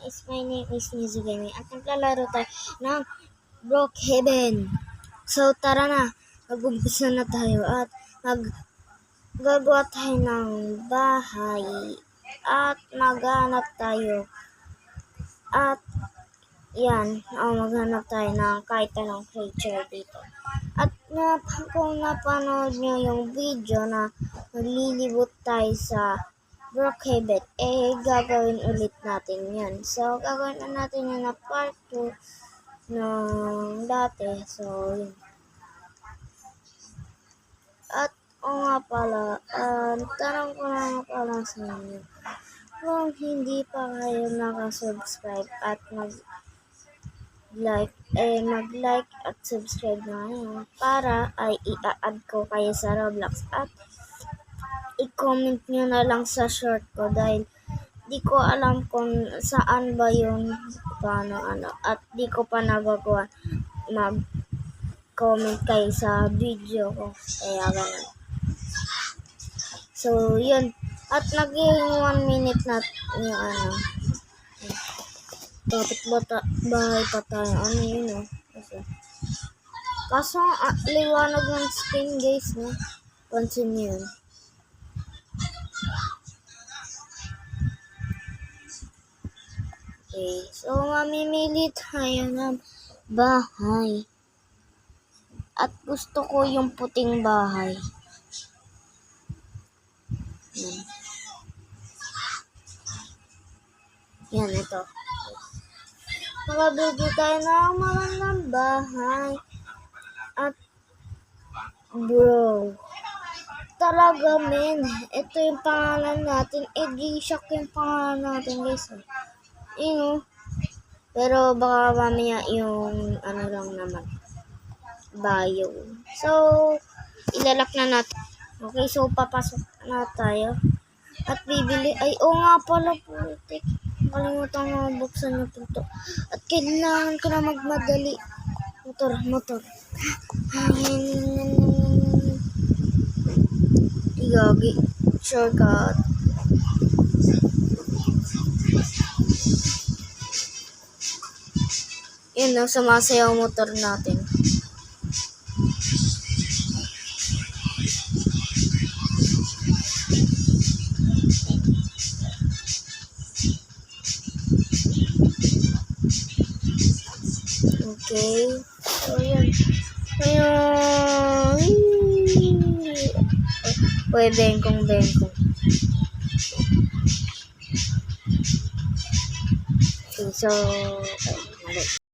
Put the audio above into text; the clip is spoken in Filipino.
My name is Nizu Gaming at naglalaro tayo ng Brookhaven. So tara na, mag-umpisa na tayo at maggagawa tayo ng bahay at maghanap tayo at yan, maghanap tayo ng kahit anong creature dito. At kung napanood nyo yung video na maglilibot tayo sa Brookhaven, gagawin ulit natin yan. So, gagawin na natin yan na part 2 ng dati. So, yun. At, nga pala, tanong ko na pala sa inyo. Kung hindi pa kayo nakasubscribe at mag-like at subscribe na ngayon para ay i-add ko kayo sa Roblox at i-comment nyo na lang sa short ko dahil di ko alam kung saan ba yun, paano at di ko pa nagagawa mag-comment kayo sa video ko, kaya ganun. So yun, at naging 1 minute na yung topic bahay pa tayo, yun kaso liwanag ng screen guys, no? Pansin nyo yun. Okay, so mamimili tayo ng bahay. At gusto ko yung puting bahay. Yan, ito. Makabili tayo ng magandang bahay. At bro, talaga men, ito yung pangalan natin. G-Shock yung pangalan natin guys. Pero baka mamaya yung lang naman, bio. So, ilalak na natin. Okay, so papasok na tayo. At bibili, nga pala putik. Kalimutan mo buksan yung pinto. At kailangan ko na magmadali. Motor. Igagi. Shortcut. Yun, sumasayaw motor natin. Okay. So, yun. Uy, bengkong. Okay, so, mali.